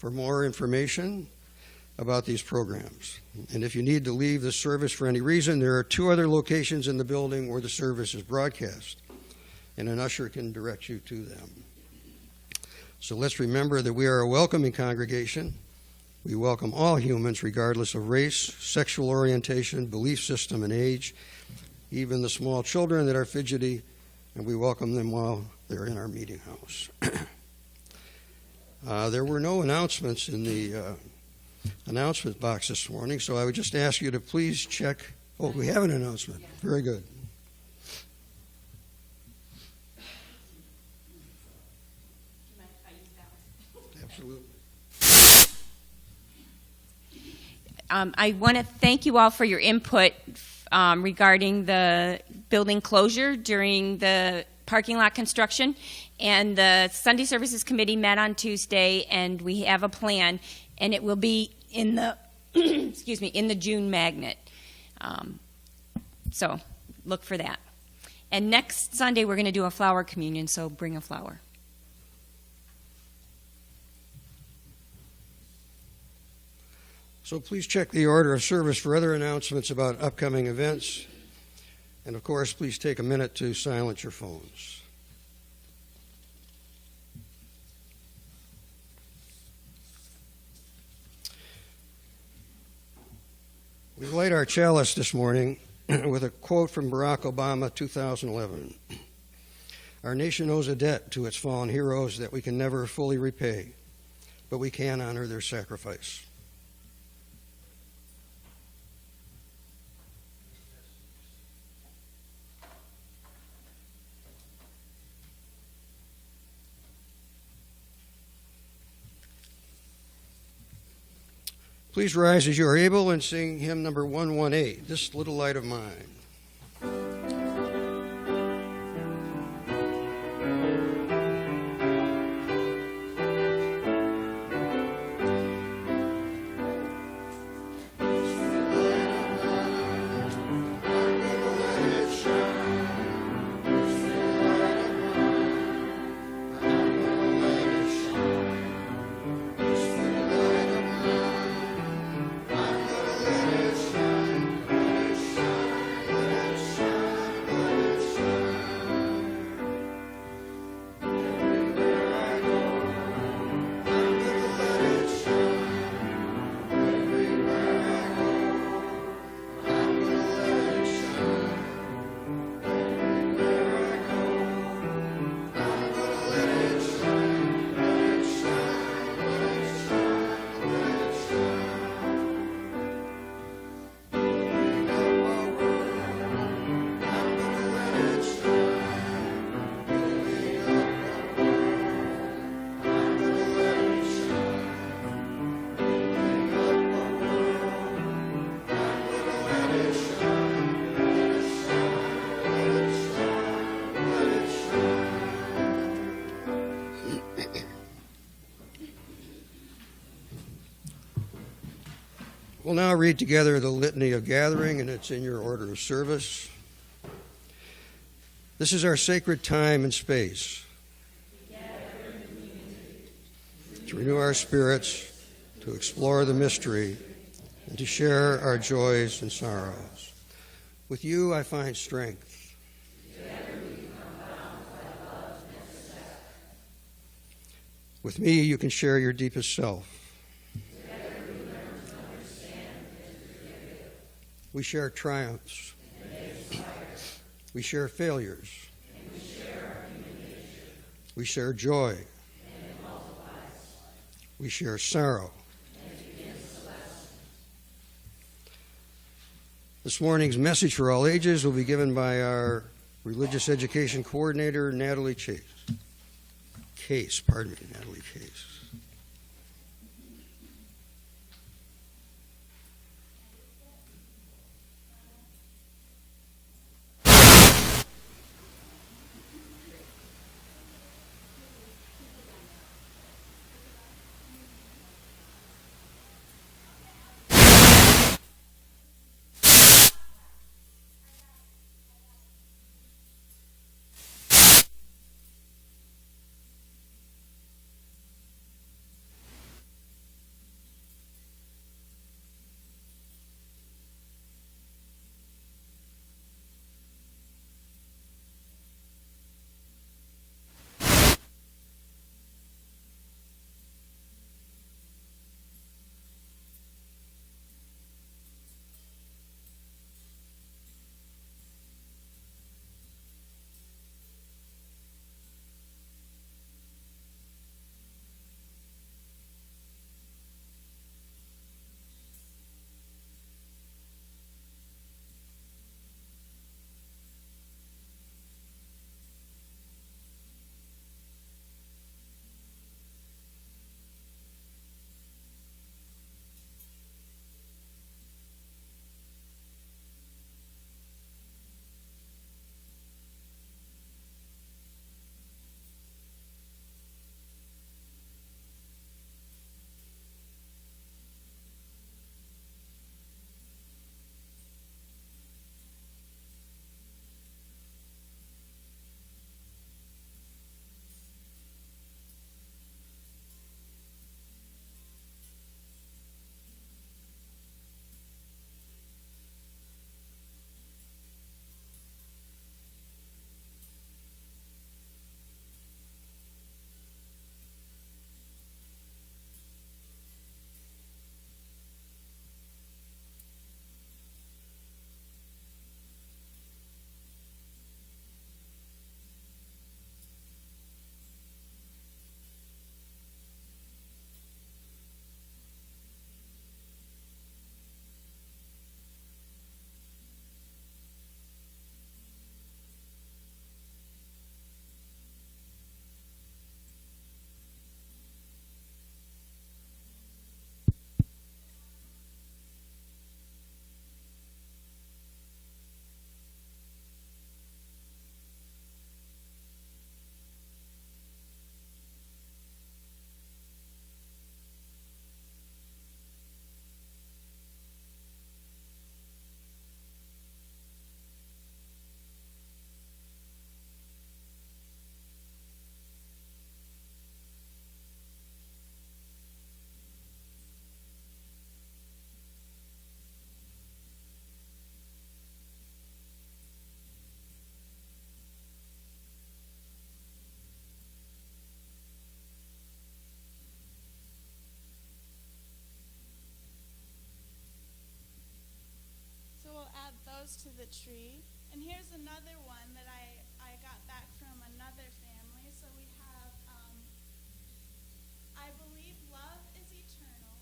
for more information about these programs. And if you need to leave the service for any reason, there are 2 other locations in the building where the service is broadcast, and an usher can direct you to them. So let's remember that we are a welcoming congregation. We welcome all humans regardless of race, sexual orientation, belief system, and age, even the small children that are fidgety, and we welcome them while they're in our meeting house. There were no announcements in the announcement box this morning, so I would just ask you to please check. Oh, we have an announcement. Very good. Absolutely. I want to thank you all for your input regarding the building closure during the parking lot construction. And the Sunday Services Committee met on Tuesday, and we have a plan, and it will be in the excuse me, in the June magnet. So look for that. And next Sunday we're going to do a flower communion, so bring a flower. So please check the order of service for other announcements about upcoming events. And of course, please take a minute to silence your phones. We light our chalice this morning with a quote from Barack Obama, 2011. Our nation owes a debt to its fallen heroes that we can never fully repay, but we can honor their sacrifice. Please rise as you are able and sing hymn number 118, This Little Light of Mine. We'll now read together the Litany of Gathering, and it's in your order of service. This is our sacred time and space to renew our spirits, to explore the mystery, and to share our joys and sorrows. With you I find strength. With me you can share your deepest self. We share triumphs. We share failures. We share joy. We share sorrow. This morning's message for all ages will be given by our religious education coordinator, Natalie Case. Natalie Case. goes to the tree. And here's another one that I got back from another family. So we have, I believe love is eternal.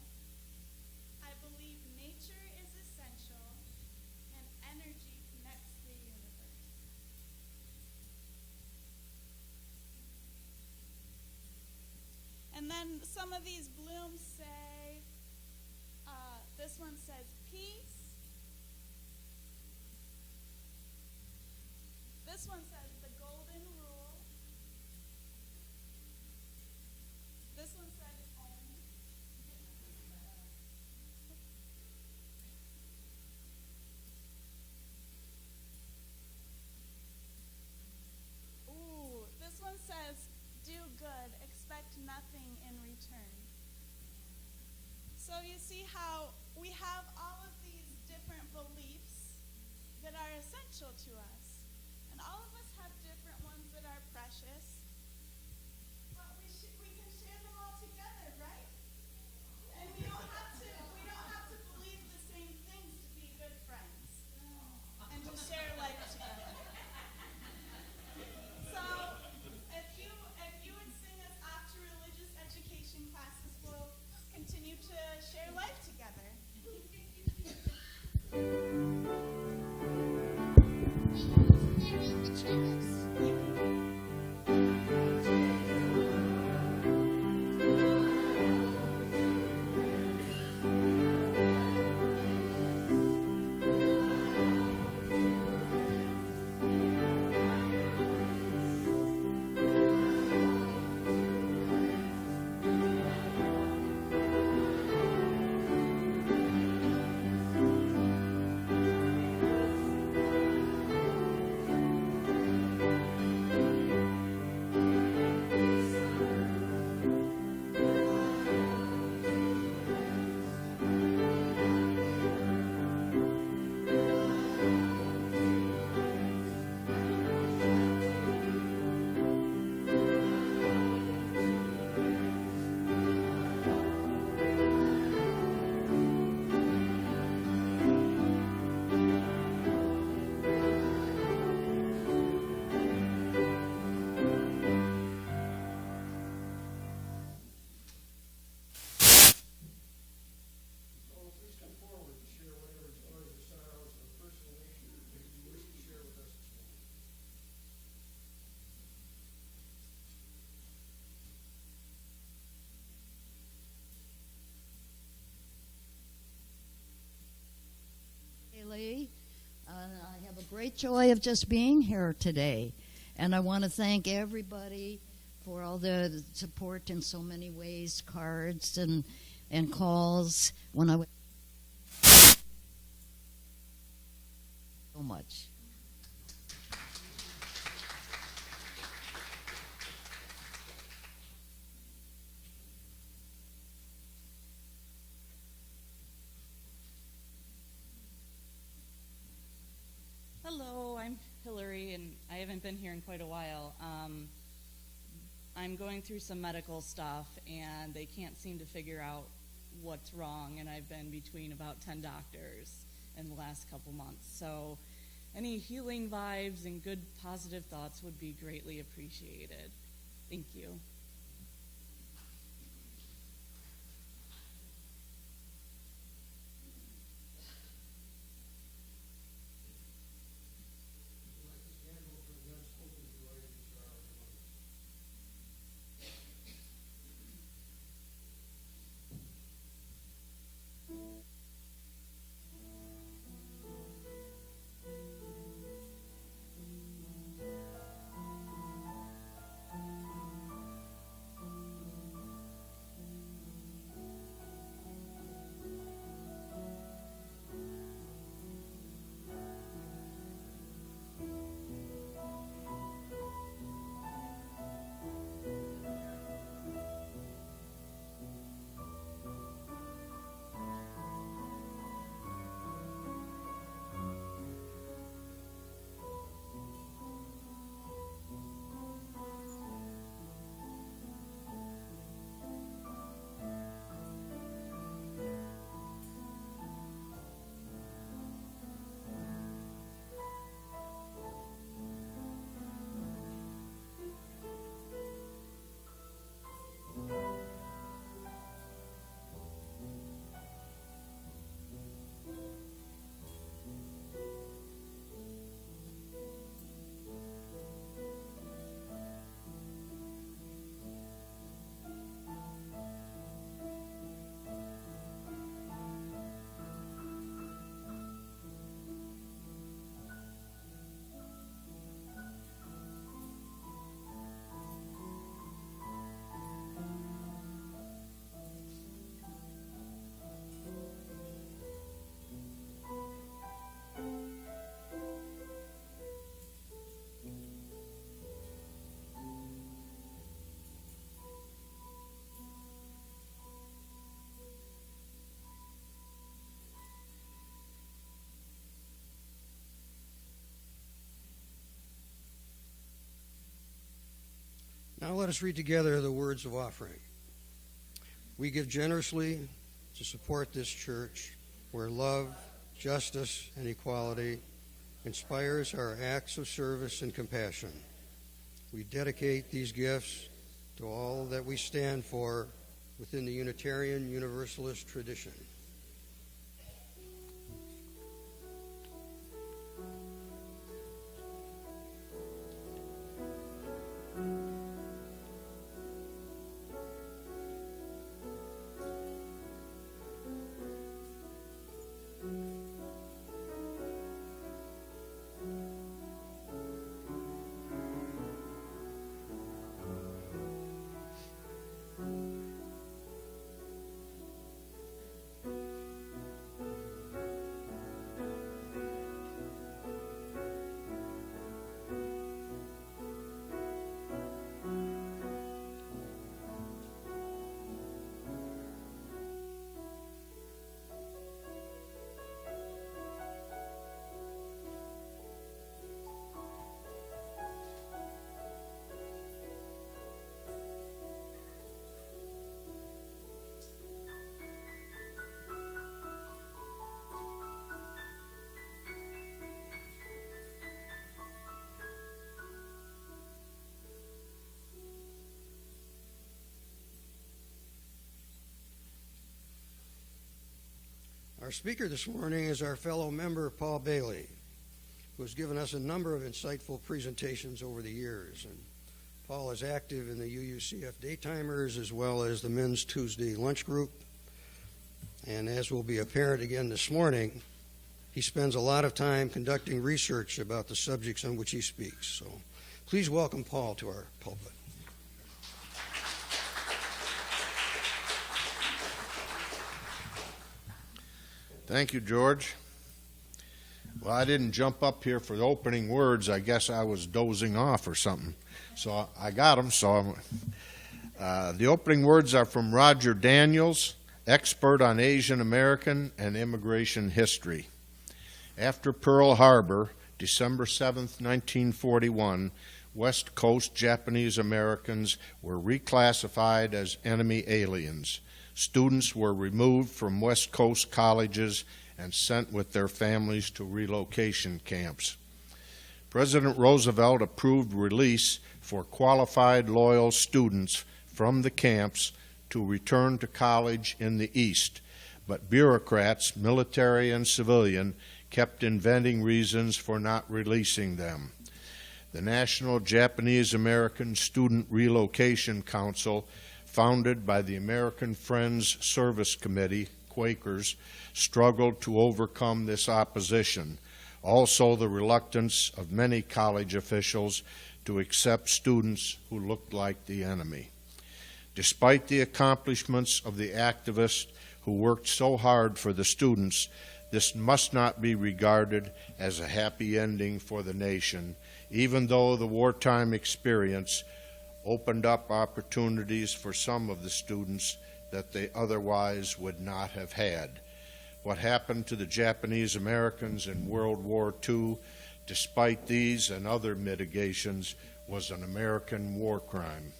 I believe nature is essential. And energy connects the universe. And then some of these blooms say, this one says peace. This one says the golden rule. This one says home. Ooh, this one says do good, expect nothing in return. So you see how we have all of these different beliefs that are essential to us. And all of us have different ones that are precious. But we can share them all together, right? And we don't have to believe the same things to be good friends and to share life together. So if you would sing us off to religious education classes, we'll continue to share life together. I have a great joy of just being here today, and I want to thank everybody for all the support in so many ways, cards and calls. When I was so much. Hello, I'm Hillary, and I haven't been here in quite a while. I'm going through some medical stuff, and they can't seem to figure out what's wrong, and I've been between about 10 doctors in the last couple months. So any healing vibes and good positive thoughts would be greatly appreciated. Thank you. Now let us read together the words of offering. We give generously to support this church where love, justice, and equality inspires our acts of service and compassion. We dedicate these gifts to all that we stand for within the Unitarian Universalist tradition. Our speaker this morning is our fellow member, Paul Bailey, who has given us a number of insightful presentations over the years. And Paul is active in the UUCF Daytimers as well as the Men's Tuesday Lunch Group. And as will be apparent again this morning, he spends a lot of time conducting research about the subjects on which he speaks. So please welcome Paul to our pulpit. Thank you, George. Well, I didn't jump up here for the opening words. I guess I was dozing off or something. So I got them. So the opening words are from Roger Daniels, expert on Asian American and immigration history. After Pearl Harbor, December 7th, 1941, West Coast Japanese Americans were reclassified as enemy aliens. Students were removed from West Coast colleges and sent with their families to relocation camps. President Roosevelt approved release for qualified, loyal students from the camps to return to college in the East, but bureaucrats, military and civilian, kept inventing reasons for not releasing them. The National Japanese American Student Relocation Council, founded by the American Friends Service Committee, Quakers, struggled to overcome this opposition. Also, the reluctance of many college officials to accept students who looked like the enemy. Despite the accomplishments of the activists who worked so hard for the students, this must not be regarded as a happy ending for the nation, even though the wartime experience opened up opportunities for some of the students that they otherwise would not have had. What happened to the Japanese Americans in World War II, despite these and other mitigations, was an American war crime.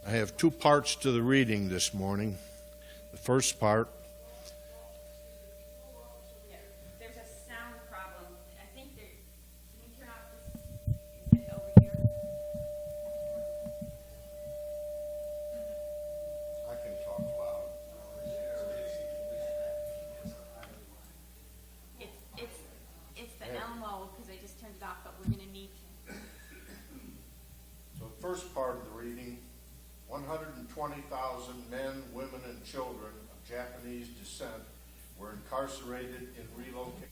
I have two parts to the reading this morning. The first part, There's a sound problem. I think there. Can you turn off this? Is it over here? I can talk loud. It's the Elmo because I just turned it off, but we're going to need. So the first part of the reading, 120,000 men, women, and children of Japanese descent were incarcerated in relocation.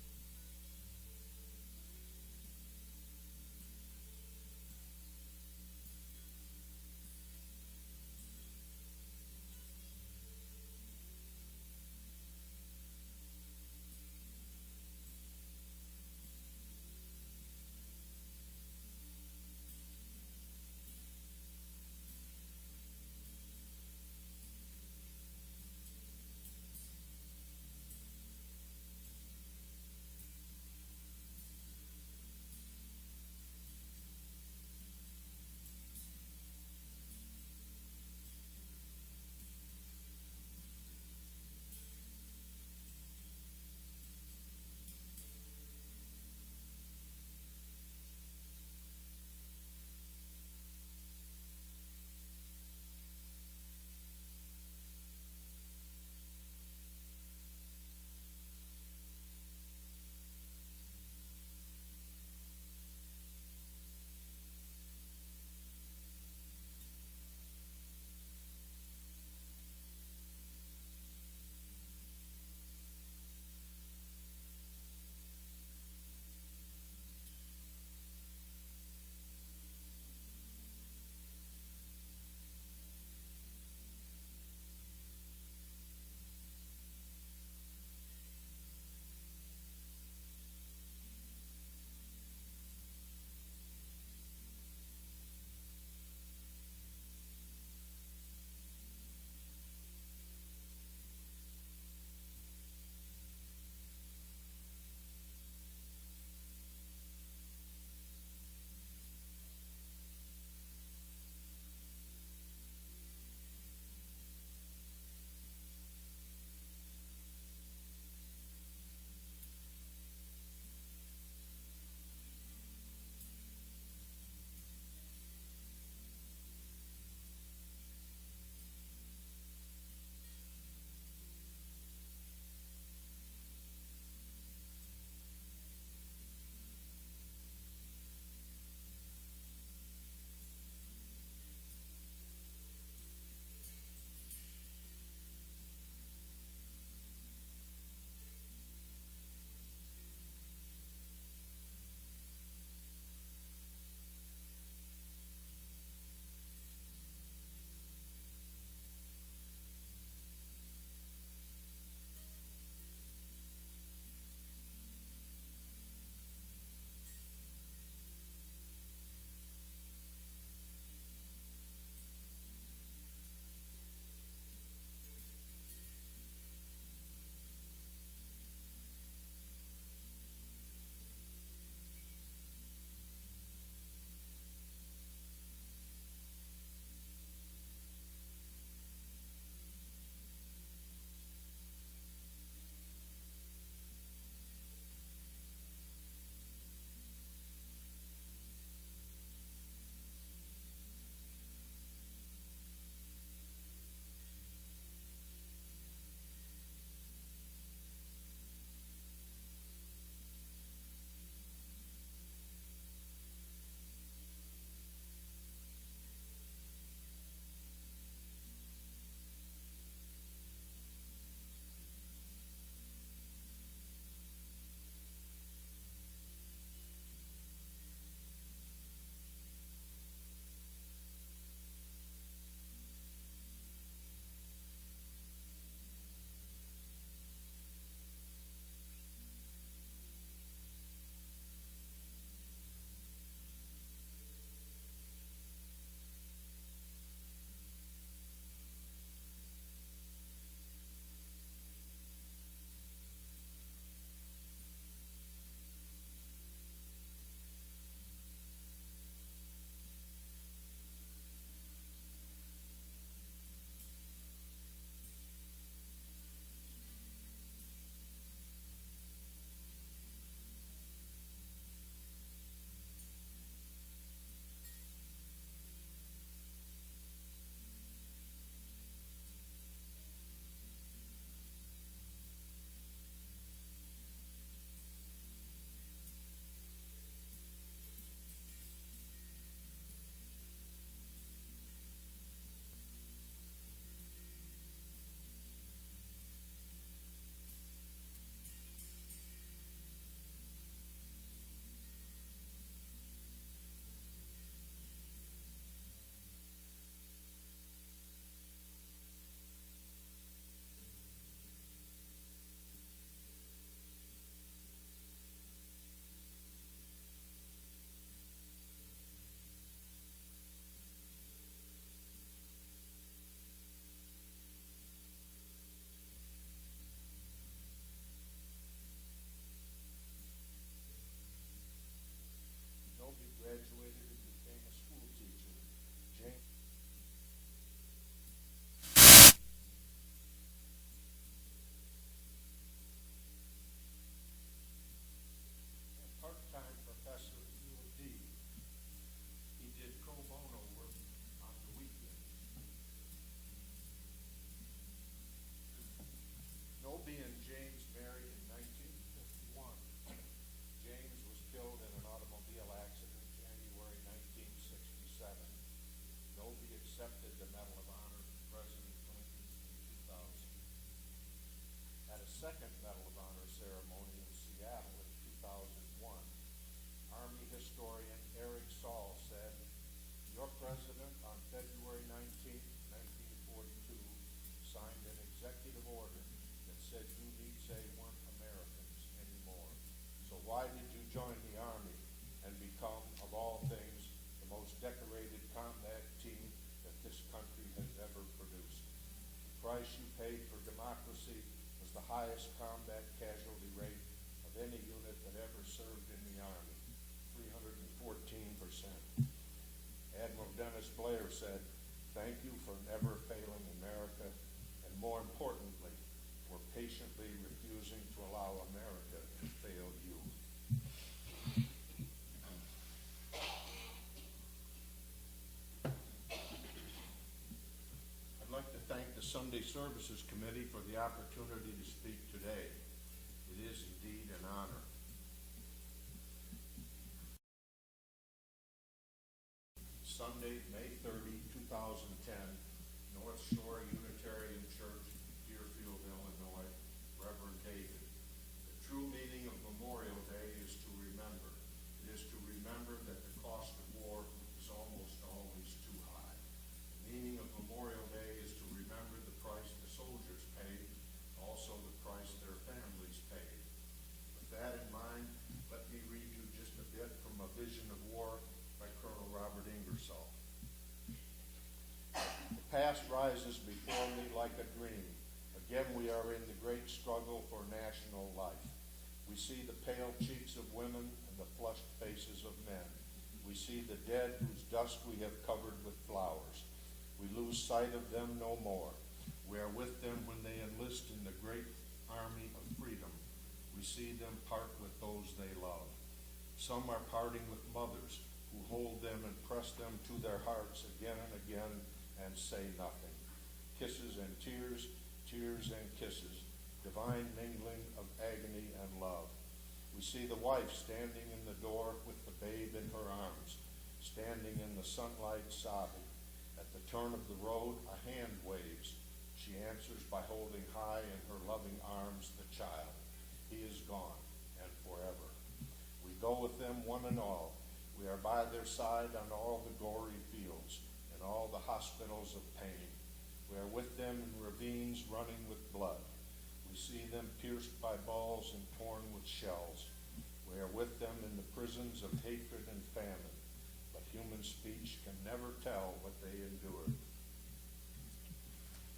Army historian Eric Saul said, "Your president on February 19, 1942, signed an executive order that said you Nietzsche weren't Americans anymore. So why did you join the Army and become, of all things, the most decorated combat team that this country has ever produced? The price you paid for democracy was the highest combat casualty rate of any unit that ever served in the Army, 314%. Admiral Dennis Blair said, "Thank you for never failing America, and more importantly, for patiently refusing to allow America to fail you." I'd like to thank the Sunday Services Committee for the opportunity to speak today. It is indeed an honor. Sunday, May 30, 2010, North Shore Unitarian Church, Deerfield, Illinois, Reverend David. The true meaning of Memorial Day is to remember. It is to remember that the cost of war is almost always too high. The meaning of Memorial Day is to remember the price the soldiers paid, also the price their families paid. With that in mind, let me read you just a bit from A Vision of War by Colonel Robert Ingersoll. "The past rises before me like a dream. Again we are in the great struggle for national life. We see the pale cheeks of women and the flushed faces of men. We see the dead whose dust we have covered with flowers. We lose sight of them no more. We are with them when they enlist in the great army of freedom. We see them part with those they love. Some are parting with mothers who hold them and press them to their hearts again and again and say nothing. Kisses and tears, tears and kisses, divine mingling of agony and love. We see the wife standing in the door with the babe in her arms, standing in the sunlight sobbing. At the turn of the road, a hand waves. She answers by holding high in her loving arms the child. He is gone, and forever. We go with them one and all. We are by their side on all the gory fields, in all the hospitals of pain. We are with them in ravines running with blood. We see them pierced by balls and torn with shells. We are with them in the prisons of hatred and famine, but human speech can never tell what they endured."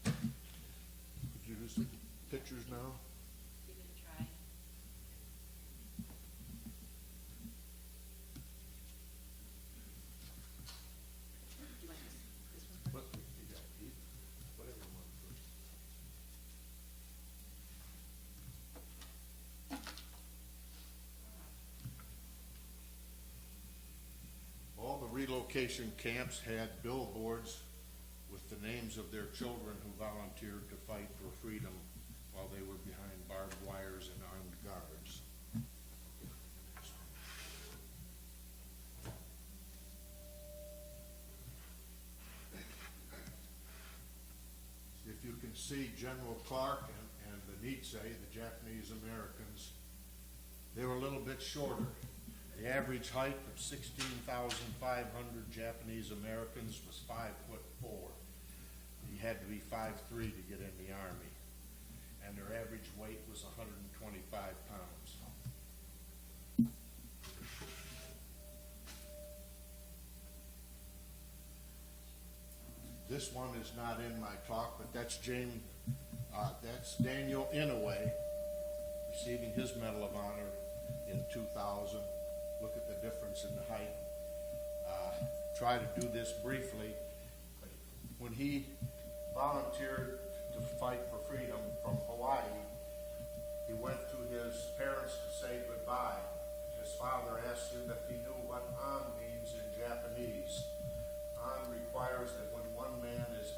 Could you use the pictures now? Give it a try. What, you got Pete? Whatever one first. All the relocation camps had billboards with the names of their children who volunteered to fight for freedom while they were behind barbed wires and armed guards. If you can see General Clark and the Nietzsche, the Japanese Americans, they were a little bit shorter. The average height of 16,500 Japanese Americans was 5'4". You had to be 5'3" to get in the Army. And their average weight was 125 pounds. This one is not in my talk, but that's Daniel Inouye receiving his Medal of Honor in 2000. Look at the difference in the height. Try to do this briefly. When he volunteered to fight for freedom from Hawaii, he went to his parents to say goodbye. His father asked him if he knew what "an" means in Japanese. "An" requires that when one man is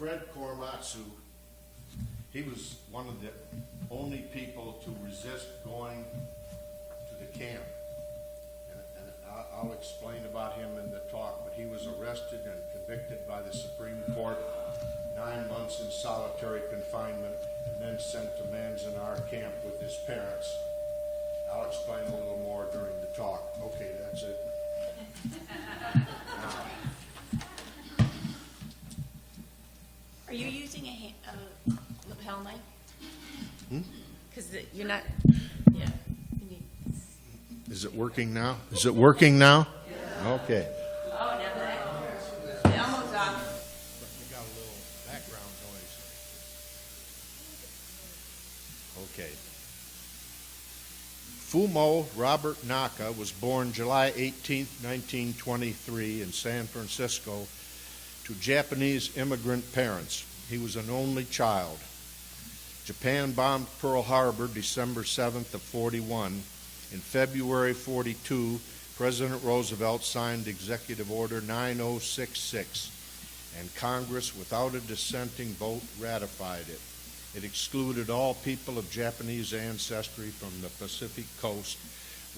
Fred Korematsu, he was one of the only people to resist going to the camp. And I'll explain about him in the talk, but he was arrested and convicted by the Supreme Court, 9 months in solitary confinement, and then sent to Manzanar camp with his parents. I'll explain a little more during the talk. Okay, that's it. Are you using a lapel mic? Because you're not. Yeah. You need. Is it working now? Is it working now? Okay. Oh, now that Elmo's off. You got a little background noise. Okay. Fumo Robert Naka was born July 18, 1923 in San Francisco to Japanese immigrant parents. He was an only child. Japan bombed Pearl Harbor December 7th of 41. In February 42, President Roosevelt signed Executive Order 9066, and Congress, without a dissenting vote, ratified it. It excluded all people of Japanese ancestry from the Pacific Coast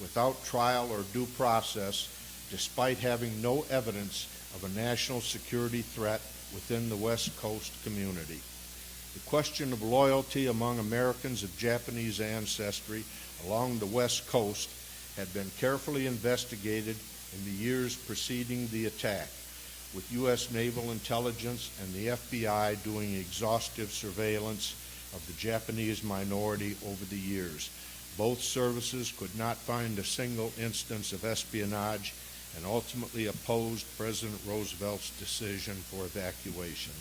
without trial or due process, despite having no evidence of a national security threat within the West Coast community. The question of loyalty among Americans of Japanese ancestry along the West Coast had been carefully investigated in the years preceding the attack, with U.S. Naval Intelligence and the FBI doing exhaustive surveillance of the Japanese minority over the years. Both services could not find a single instance of espionage and ultimately opposed President Roosevelt's decision for evacuation.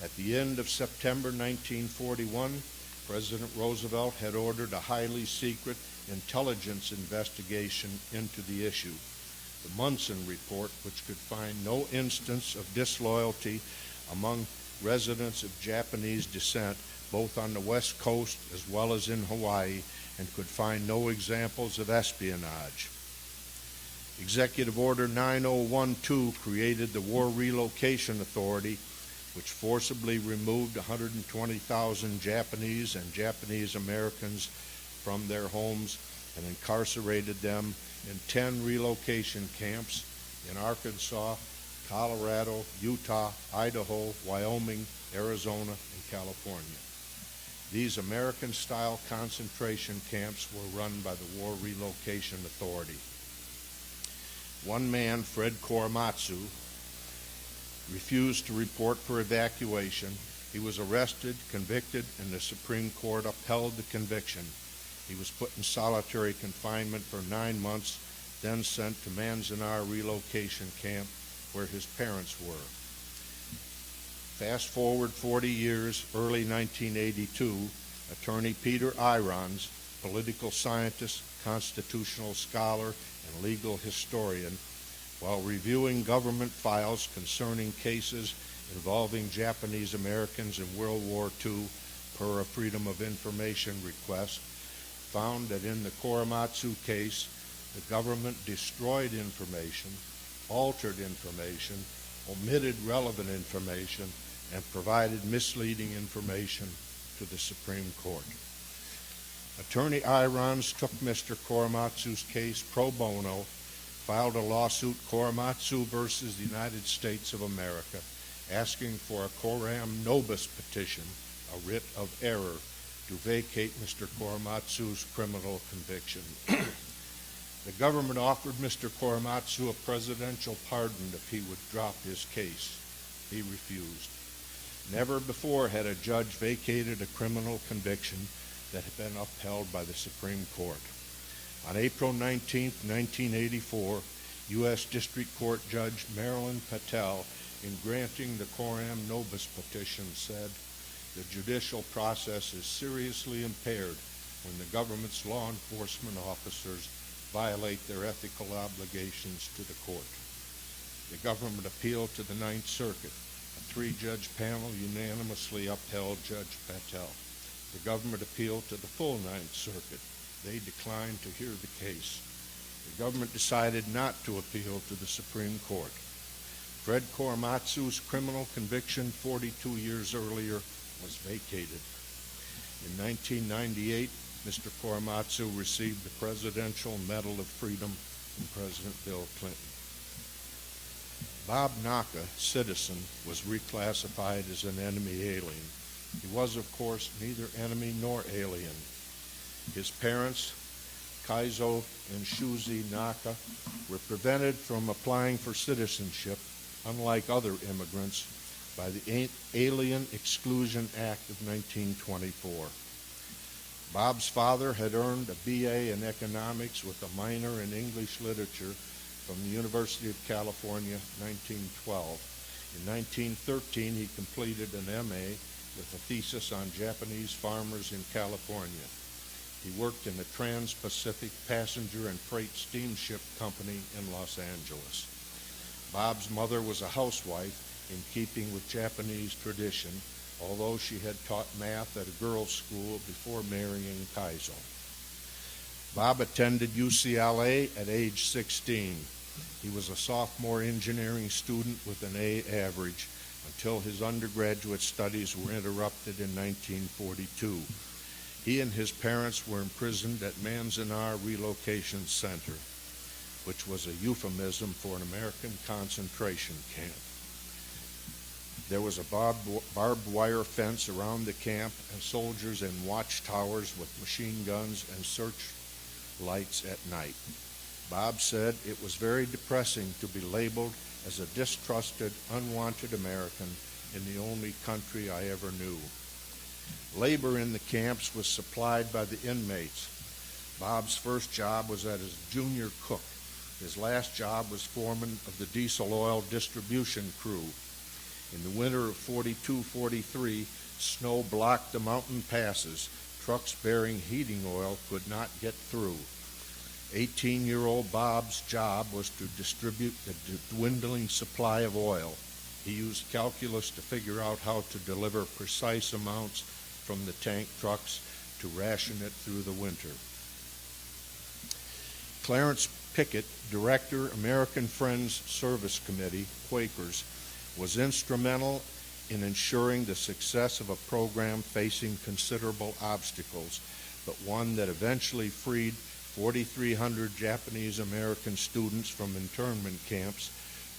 At the end of September 1941, President Roosevelt had ordered a highly secret intelligence investigation into the issue. The Munson Report, which could find no instance of disloyalty among residents of Japanese descent, both on the West Coast as well as in Hawaii, and could find no examples of espionage. Executive Order 9012 created the War Relocation Authority, which forcibly removed 120,000 Japanese and Japanese Americans from their homes and incarcerated them in 10 relocation camps in Arkansas, Colorado, Utah, Idaho, Wyoming, Arizona, and California. These American-style concentration camps were run by the War Relocation Authority. One man, Fred Korematsu, refused to report for evacuation. He was arrested, convicted, and the Supreme Court upheld the conviction. He was put in solitary confinement for 9 months, then sent to Manzanar Relocation Camp, where his parents were. Fast forward 40 years, early 1982, attorney Peter Irons, political scientist, constitutional scholar, and legal historian, while reviewing government files concerning cases involving Japanese Americans in World War II per a Freedom of Information request, found that in the Korematsu case, the government destroyed information, altered information, omitted relevant information, and provided misleading information to the Supreme Court. Attorney Irons took Mr. Korematsu's case pro bono, filed a lawsuit, Korematsu versus the United States of America, asking for a coram nobis petition, a writ of error, to vacate Mr. Korematsu's criminal conviction. The government offered Mr. Korematsu a presidential pardon if he would drop his case. He refused. Never before had a judge vacated a criminal conviction that had been upheld by the Supreme Court. On April 19, 1984, U.S. District Court Judge Marilyn Patel, in granting the coram nobis petition, said, "The judicial process is seriously impaired when the government's law enforcement officers violate their ethical obligations to the court." The government appealed to the Ninth Circuit. A 3-judge panel unanimously upheld Judge Patel. The government appealed to the full Ninth Circuit. They declined to hear the case. The government decided not to appeal to the Supreme Court. Fred Korematsu's criminal conviction 42 years earlier was vacated. In 1998, Mr. Korematsu received the Presidential Medal of Freedom from President Bill Clinton. Bob Naka, citizen, was reclassified as an enemy alien. He was, of course, neither enemy nor alien. His parents, Kaizo and Shuzi Naka, were prevented from applying for citizenship, unlike other immigrants, by the Alien Exclusion Act of 1924. Bob's father had earned a BA in economics with a minor in English literature from the University of California, 1912. In 1913, he completed an MA with a thesis on Japanese farmers in California. He worked in a Trans-Pacific passenger and freight steamship company in Los Angeles. Bob's mother was a housewife in keeping with Japanese tradition, although she had taught math at a girls' school before marrying Kaizo. Bob attended UCLA at age 16. He was a sophomore engineering student with an A average until his undergraduate studies were interrupted in 1942. He and his parents were imprisoned at Manzanar Relocation Center, which was a euphemism for an American concentration camp. There was a barbed wire fence around the camp and soldiers in watchtowers with machine guns and searchlights at night. Bob said it was very depressing to be labeled as a distrusted, unwanted American in the only country I ever knew. Labor in the camps was supplied by the inmates. Bob's first job was as junior cook. His last job was foreman of the diesel oil distribution crew. In the winter of 42-43, snow blocked the mountain passes. Trucks bearing heating oil could not get through. 18-year-old Bob's job was to distribute the dwindling supply of oil. He used calculus to figure out how to deliver precise amounts from the tank trucks to ration it through the winter. Clarence Pickett, Director, American Friends Service Committee, Quakers, was instrumental in ensuring the success of a program facing considerable obstacles, but one that eventually freed 4,300 Japanese American students from internment camps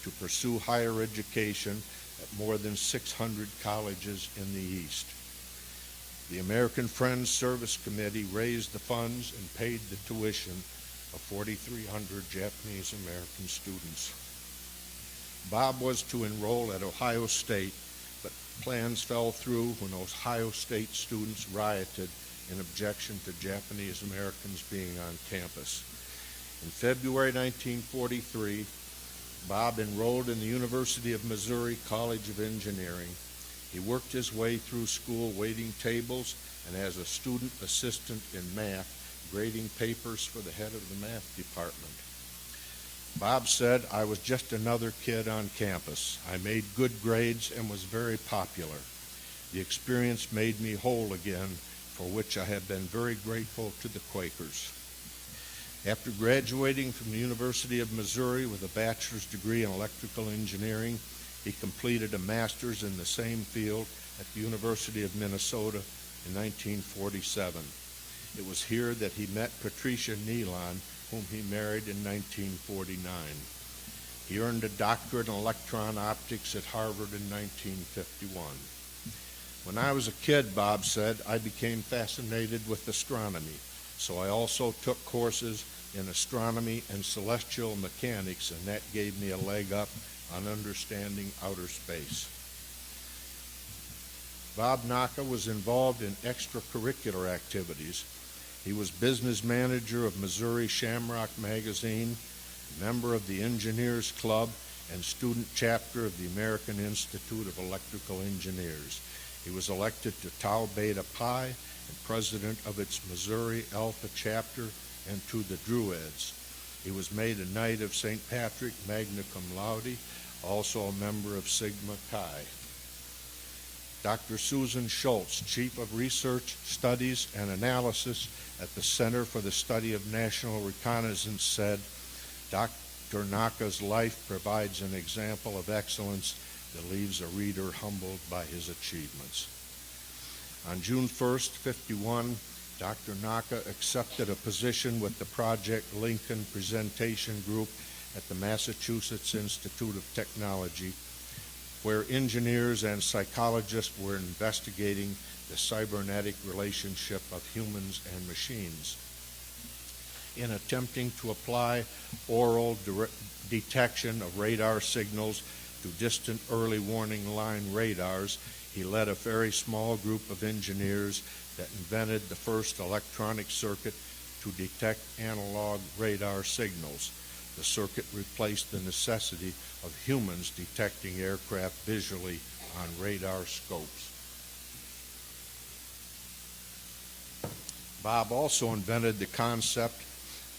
to pursue higher education at more than 600 colleges in the East. The American Friends Service Committee raised the funds and paid the tuition of 4,300 Japanese American students. Bob was to enroll at Ohio State, but plans fell through when Ohio State students rioted in objection to Japanese Americans being on campus. In February 1943, Bob enrolled in the University of Missouri College of Engineering. He worked his way through school waiting tables and as a student assistant in math, grading papers for the head of the math department. Bob said, "I was just another kid on campus. I made good grades and was very popular. The experience made me whole again, for which I have been very grateful to the Quakers." After graduating from the University of Missouri with a bachelor's degree in electrical engineering, he completed a master's in the same field at the University of Minnesota in 1947. It was here that he met Patricia Nealon, whom he married in 1949. He earned a doctorate in electron optics at Harvard in 1951. When I was a kid, Bob said, I became fascinated with astronomy, so I also took courses in astronomy and celestial mechanics, and that gave me a leg up on understanding outer space. Bob Naka was involved in extracurricular activities. He was business manager of Missouri Shamrock Magazine, member of the Engineers Club, and student chapter of the American Institute of Electrical Engineers. He was elected to Tau Beta Pi and president of its Missouri Alpha chapter and to the Druids. He was made a Knight of St. Patrick, magna cum laude, also a member of Sigma Chi. Dr. Susan Schultz, Chief of Research, Studies, and Analysis at the Center for the Study of National Reconnaissance, said, Dr. Naka's life provides an example of excellence that leaves a reader humbled by his achievements. On June 1st, 1951, Dr. Naka accepted a position with the Project Lincoln Presentation Group at the Massachusetts Institute of Technology, where engineers and psychologists were investigating the cybernetic relationship of humans and machines. In attempting to apply aural detection of radar signals to distant early warning line radars, he led a very small group of engineers that invented the first electronic circuit to detect analog radar signals. The circuit replaced the necessity of humans detecting aircraft visually on radar scopes. Bob also invented the concept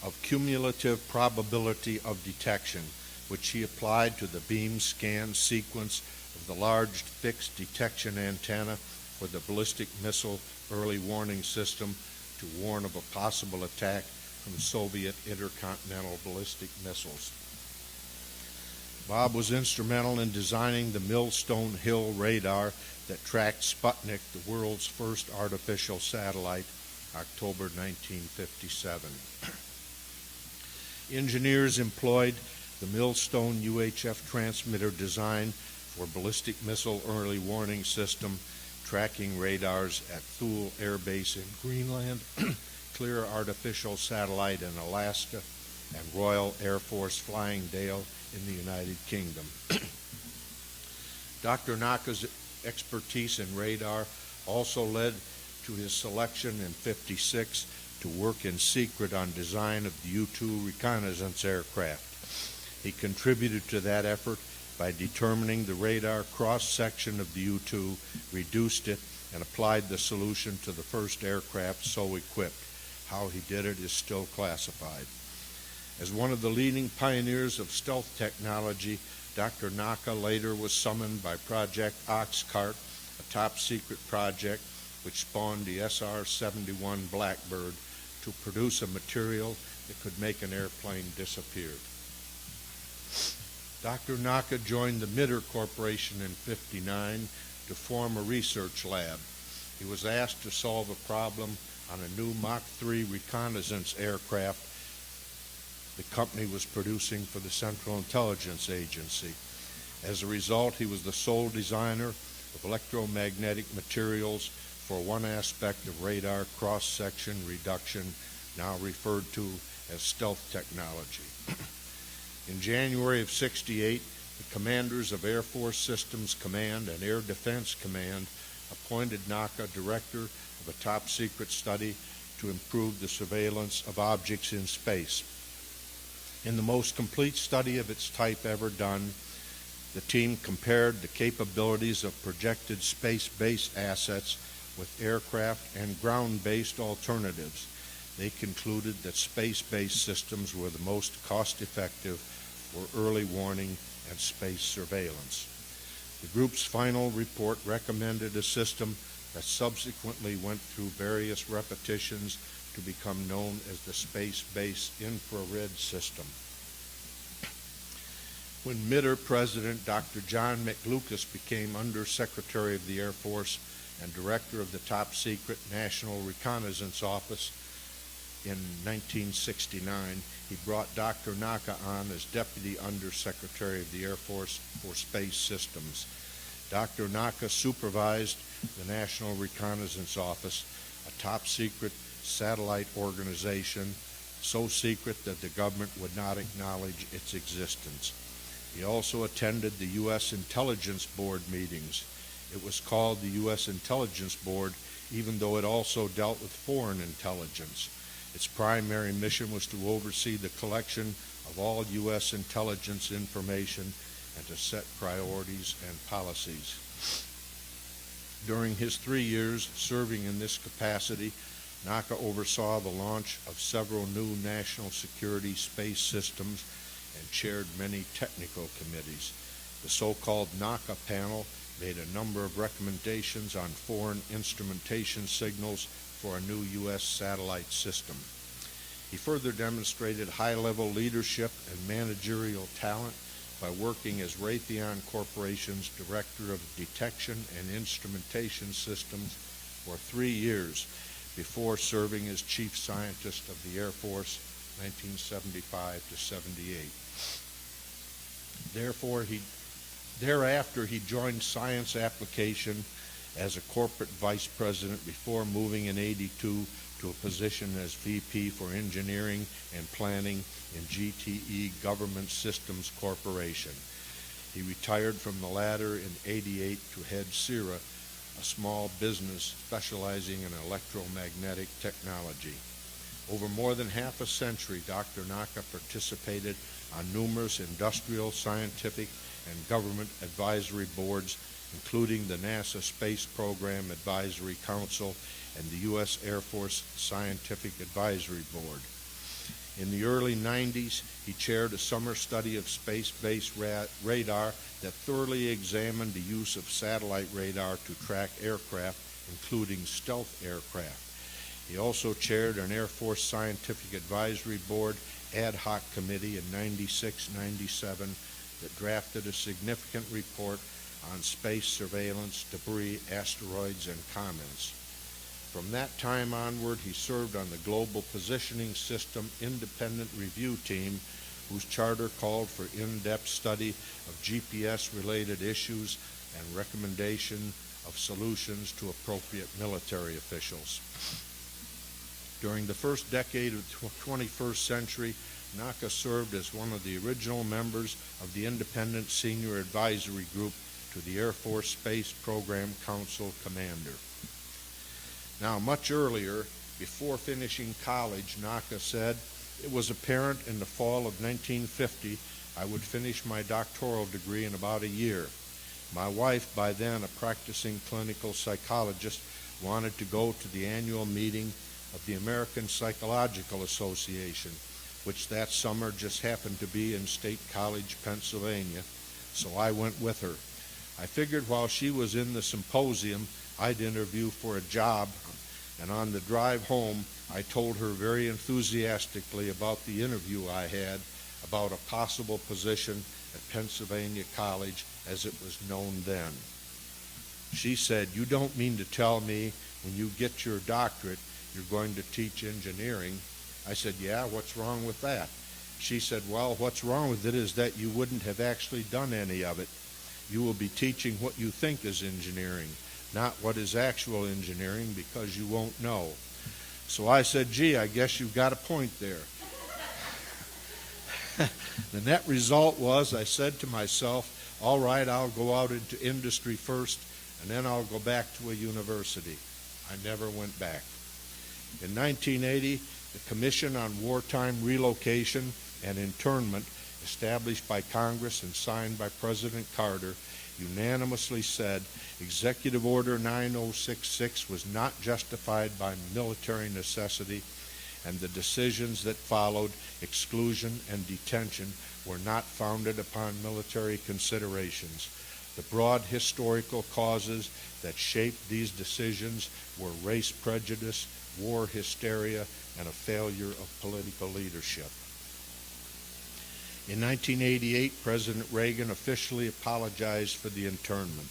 of cumulative probability of detection, which he applied to the beam scan sequence of the large fixed detection antenna for the ballistic missile early warning system to warn of a possible attack from Soviet intercontinental ballistic missiles. Bob was instrumental in designing the Millstone Hill radar that tracked Sputnik, the world's first artificial satellite, October 1957. Engineers employed the Millstone UHF transmitter design for ballistic missile early warning system tracking radars at Thule Air Base in Greenland, Clear Artificial Satellite in Alaska, and Royal Air Force Flying Dale in the United Kingdom. Dr. Naka's expertise in radar also led to his selection in '56 to work in secret on design of the U-2 reconnaissance aircraft. He contributed to that effort by determining the radar cross-section of the U-2, reduced it, and applied the solution to the first aircraft so equipped. How he did it is still classified. As one of the leading pioneers of stealth technology, Dr. Naka later was summoned by Project Oxcart, a top-secret project which spawned the SR-71 Blackbird to produce a material that could make an airplane disappear. Dr. Naka joined the Mitter Corporation in '59 to form a research lab. He was asked to solve a problem on a new Mach 3 reconnaissance aircraft the company was producing for the Central Intelligence Agency. As a result, he was the sole designer of electromagnetic materials for one aspect of radar cross-section reduction, now referred to as stealth technology. In January of '68, the commanders of Air Force Systems Command and Air Defense Command appointed Naka director of a top-secret study to improve the surveillance of objects in space. In the most complete study of its type ever done, the team compared the capabilities of projected space-based assets with aircraft and ground-based alternatives. They concluded that space-based systems were the most cost-effective for early warning and space surveillance. The group's final report recommended a system that subsequently went through various repetitions to become known as the space-based infrared system. When Mitter President Dr. John McLucas became Undersecretary of the Air Force and Director of the top-secret National Reconnaissance Office in 1969, he brought Dr. Naka on as Deputy Undersecretary of the Air Force for Space Systems. Dr. Naka supervised the National Reconnaissance Office, a top-secret satellite organization, so secret that the government would not acknowledge its existence. He also attended the U.S. Intelligence Board meetings. It was called the U.S. Intelligence Board, even though it also dealt with foreign intelligence. Its primary mission was to oversee the collection of all U.S. intelligence information and to set priorities and policies. During his 3 years serving in this capacity, Naka oversaw the launch of several new national security space systems and chaired many technical committees. The so-called Naka panel made a number of recommendations on foreign instrumentation signals for a new U.S. satellite system. He further demonstrated high-level leadership and managerial talent by working as Raytheon Corporation's Director of Detection and Instrumentation Systems for 3 years before serving as Chief Scientist of the Air Force 1975 to 78. Thereafter, he joined Science Application as a corporate vice president before moving in '82 to a position as VP for Engineering and Planning in GTE Government Systems Corporation. He retired from the latter in '88 to head CIRA, a small business specializing in electromagnetic technology. Over more than half a century, Dr. Naka participated on numerous industrial, scientific, and government advisory boards, including the NASA Space Program Advisory Council and the U.S. Air Force Scientific Advisory Board. In the early 90s, he chaired a summer study of space-based radar that thoroughly examined the use of satellite radar to track aircraft, including stealth aircraft. He also chaired an Air Force Scientific Advisory Board ad hoc committee in '96-97 that drafted a significant report on space surveillance, debris, asteroids, and comets. From that time onward, he served on the Global Positioning System Independent Review Team, whose charter called for in-depth study of GPS-related issues and recommendation of solutions to appropriate military officials. During the first decade of the 21st century, Naka served as one of the original members of the Independent Senior Advisory Group to the Air Force Space Program Council Commander. Now, much earlier, before finishing college, Naka said, "It was apparent in the fall of 1950 I would finish my doctoral degree in about a year. My wife, by then a practicing clinical psychologist, wanted to go to the annual meeting of the American Psychological Association, which that summer just happened to be in State College, Pennsylvania, so I went with her. I figured while she was in the symposium, I'd interview for a job, and on the drive home, I told her very enthusiastically about the interview I had about a possible position at Pennsylvania College, as it was known then. She said, "You don't mean to tell me when you get your doctorate, you're going to teach engineering?" I said, "Yeah, what's wrong with that?" She said, "Well, what's wrong with it is that you wouldn't have actually done any of it. You will be teaching what you think is engineering, not what is actual engineering, because you won't know." So I said, "Gee, I guess you've got a point there." The net result was I said to myself, all right, I'll go out into industry first, and then I'll go back to a university. I never went back. In 1980, the Commission on Wartime Relocation and Internment, established by Congress and signed by President Carter, unanimously said Executive Order 9066 was not justified by military necessity, and the decisions that followed, exclusion and detention, were not founded upon military considerations. The broad historical causes that shaped these decisions were race prejudice, war hysteria, and a failure of political leadership. In 1988, President Reagan officially apologized for the internment.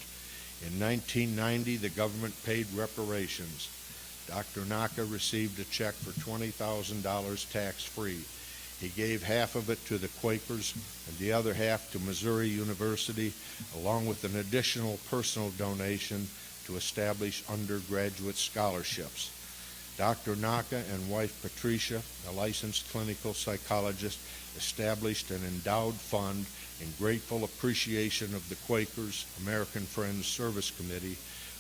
In 1990, the government paid reparations. Dr. Naka received a check for $20,000 tax-free. He gave half of it to the Quakers and the other half to Missouri University, along with an additional personal donation to establish undergraduate scholarships. Dr. Naka and wife Patricia, a licensed clinical psychologist, established an endowed fund in grateful appreciation of the Quakers American Friends Service Committee,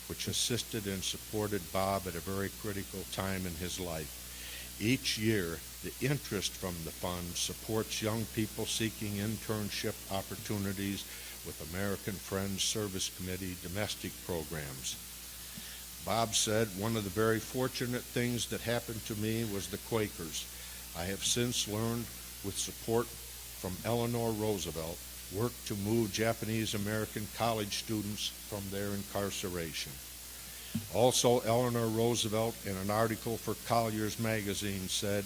which assisted and supported Bob at a very critical time in his life. Each year, the interest from the fund supports young people seeking internship opportunities with American Friends Service Committee domestic programs. Bob said, "One of the very fortunate things that happened to me was the Quakers. I have since learned, with support from Eleanor Roosevelt, worked to move Japanese American college students from their incarceration." Also, Eleanor Roosevelt, in an article for Collier's magazine, said,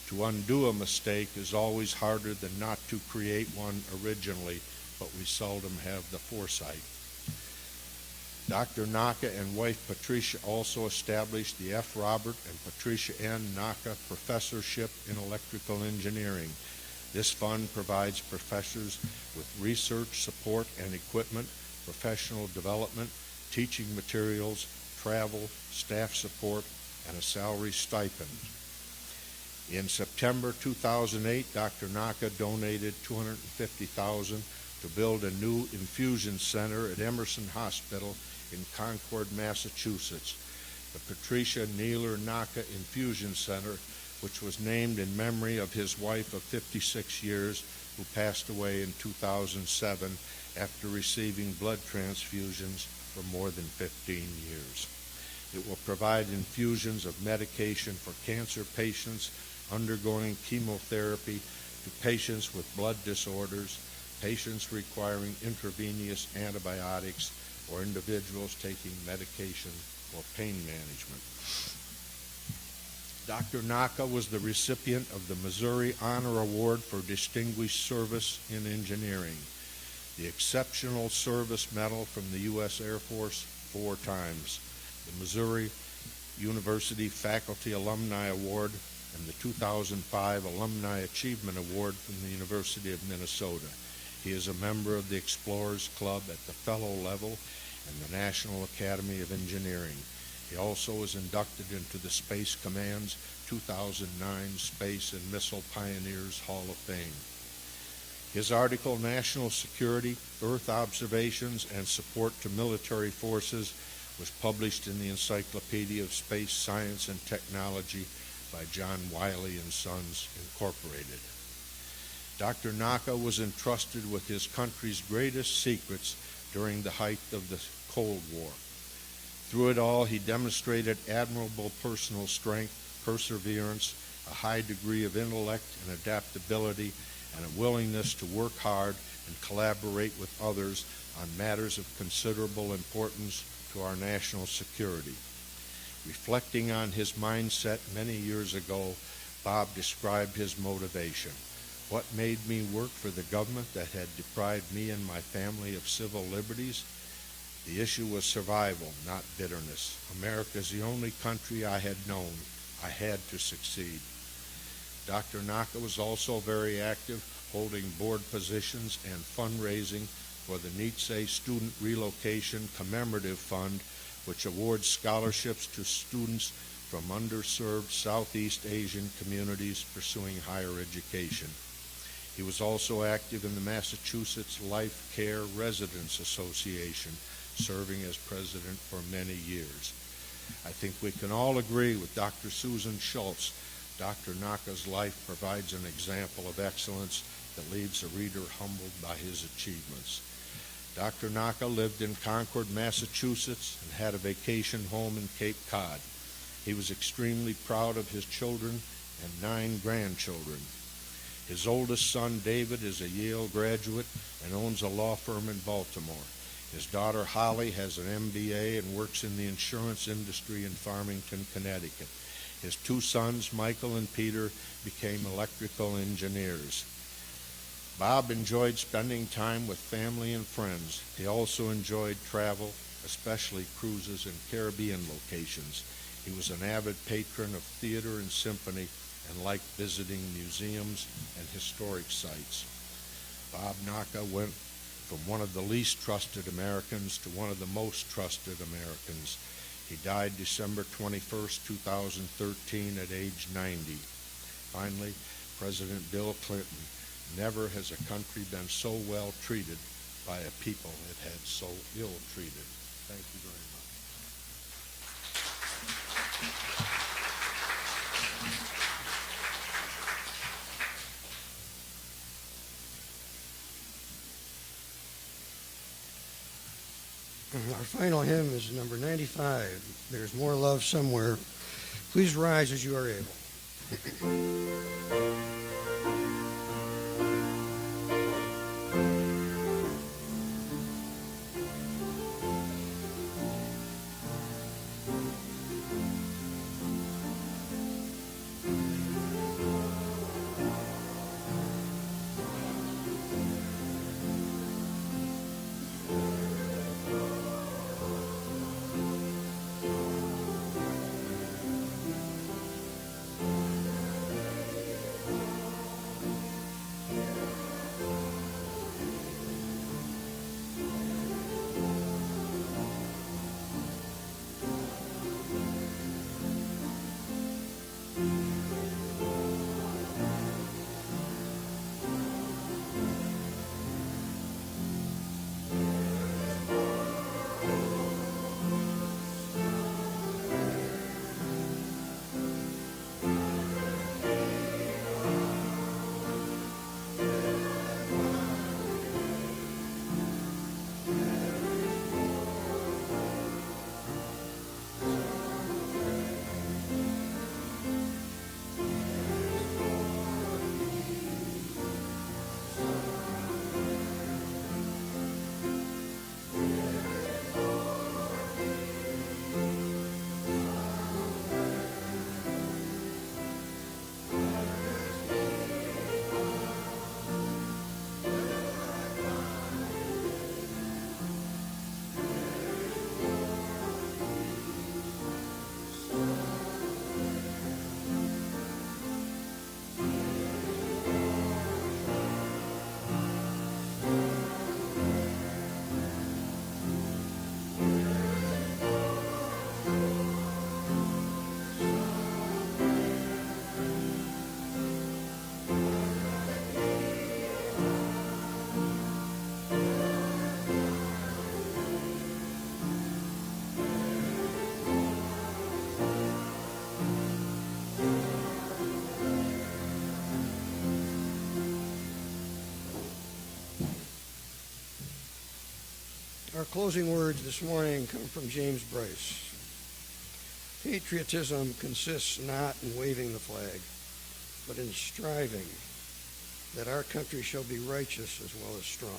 To undo a mistake is always harder than not to create one originally, but we seldom have the foresight. Dr. Naka and wife Patricia also established the F. Robert and Patricia N. Naka Professorship in Electrical Engineering. This fund provides professors with research support and equipment, professional development, teaching materials, travel, staff support, and a salary stipend. In September 2008, Dr. Naka donated $250,000 to build a new infusion center at Emerson Hospital in Concord, Massachusetts. The Patricia Neeler Naka Infusion Center, which was named in memory of his wife of 56 years who passed away in 2007 after receiving blood transfusions for more than 15 years. It will provide infusions of medication for cancer patients undergoing chemotherapy, to patients with blood disorders, patients requiring intravenous antibiotics, or individuals taking medication for pain management. Dr. Naka was the recipient of the Missouri Honor Award for Distinguished Service in Engineering, the Exceptional Service Medal from the U.S. Air Force 4 times, the Missouri University Faculty Alumni Award, and the 2005 Alumni Achievement Award from the University of Minnesota. He is a member of the Explorers Club at the Fellow level and the National Academy of Engineering. He also was inducted into the Space Command's 2009 Space and Missile Pioneers Hall of Fame. His article, National Security, Earth Observations, and Support to Military Forces, was published in the Encyclopedia of Space Science and Technology by John Wiley & Sons, Incorporated. Dr. Naka was entrusted with his country's greatest secrets during the height of the Cold War. Through it all, he demonstrated admirable personal strength, perseverance, a high degree of intellect and adaptability, and a willingness to work hard and collaborate with others on matters of considerable importance to our national security. Reflecting on his mindset many years ago, Bob described his motivation. What made me work for the government that had deprived me and my family of civil liberties? The issue was survival, not bitterness. America is the only country I had known. I had to succeed. Dr. Naka was also very active, holding board positions and fundraising for the Nietzsche Student Relocation Commemorative Fund, which awards scholarships to students from underserved Southeast Asian communities pursuing higher education. He was also active in the Massachusetts Life Care Residents Association, serving as president for many years. I think we can all agree with Dr. Susan Schultz. Dr. Naka's life provides an example of excellence that leaves a reader humbled by his achievements. Dr. Naka lived in Concord, Massachusetts, and had a vacation home in Cape Cod. He was extremely proud of his children and 9 grandchildren. His oldest son, David, is a Yale graduate and owns a law firm in Baltimore. His daughter, Holly, has an MBA and works in the insurance industry in Farmington, Connecticut. His 2 sons, Michael and Peter, became electrical engineers. Bob enjoyed spending time with family and friends. He also enjoyed travel, especially cruises in Caribbean locations. He was an avid patron of theater and symphony and liked visiting museums and historic sites. Bob Naka went from one of the least trusted Americans to one of the most trusted Americans. He died December 21st, 2013 at age 90. Finally, President Bill Clinton. Never has a country been so well treated by a people it had so ill treated. Thank you very much. Our final hymn is number 95, There's More Love Somewhere. Please rise as you are able. closing words this morning come from James Bryce. Patriotism consists not in waving the flag, but in striving that our country shall be righteous as well as strong.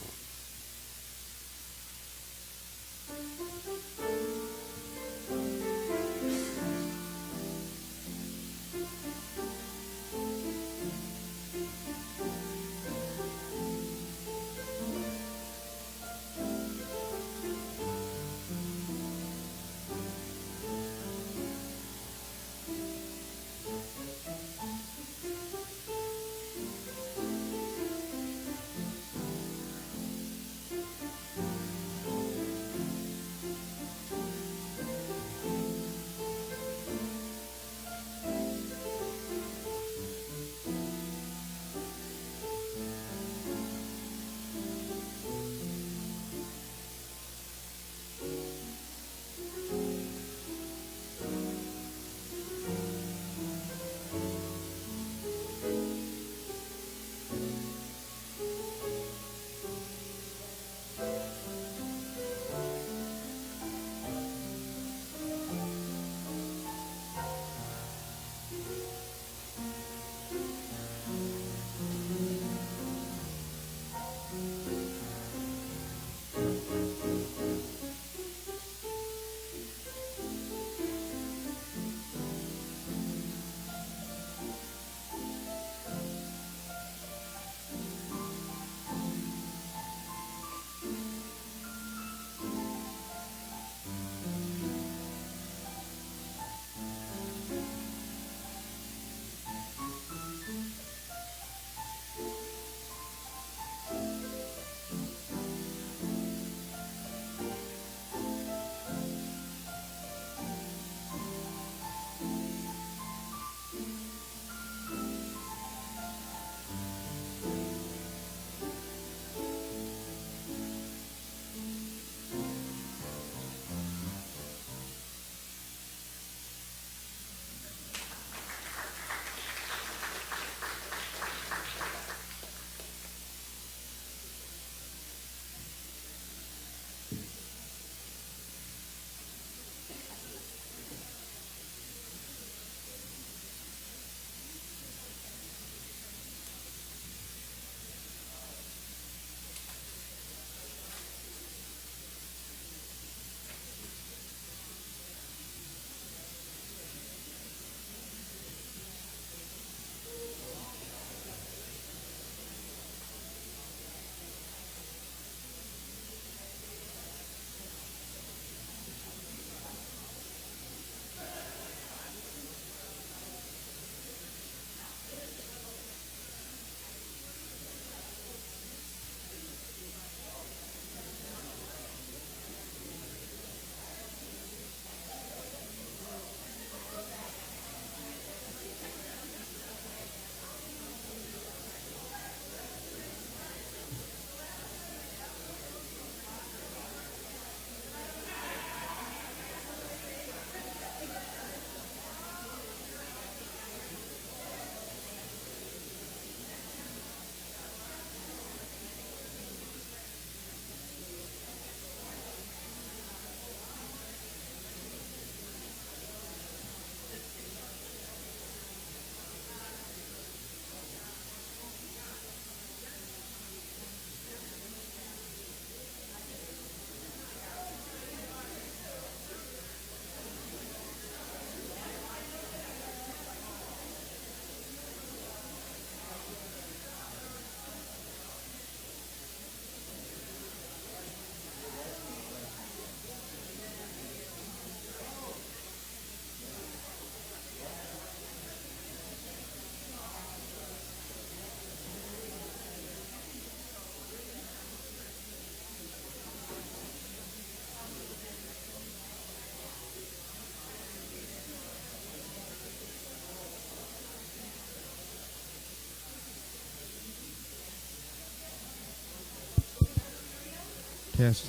Test.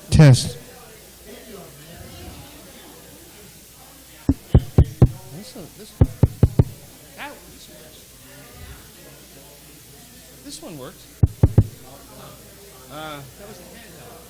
Test. This one works. That was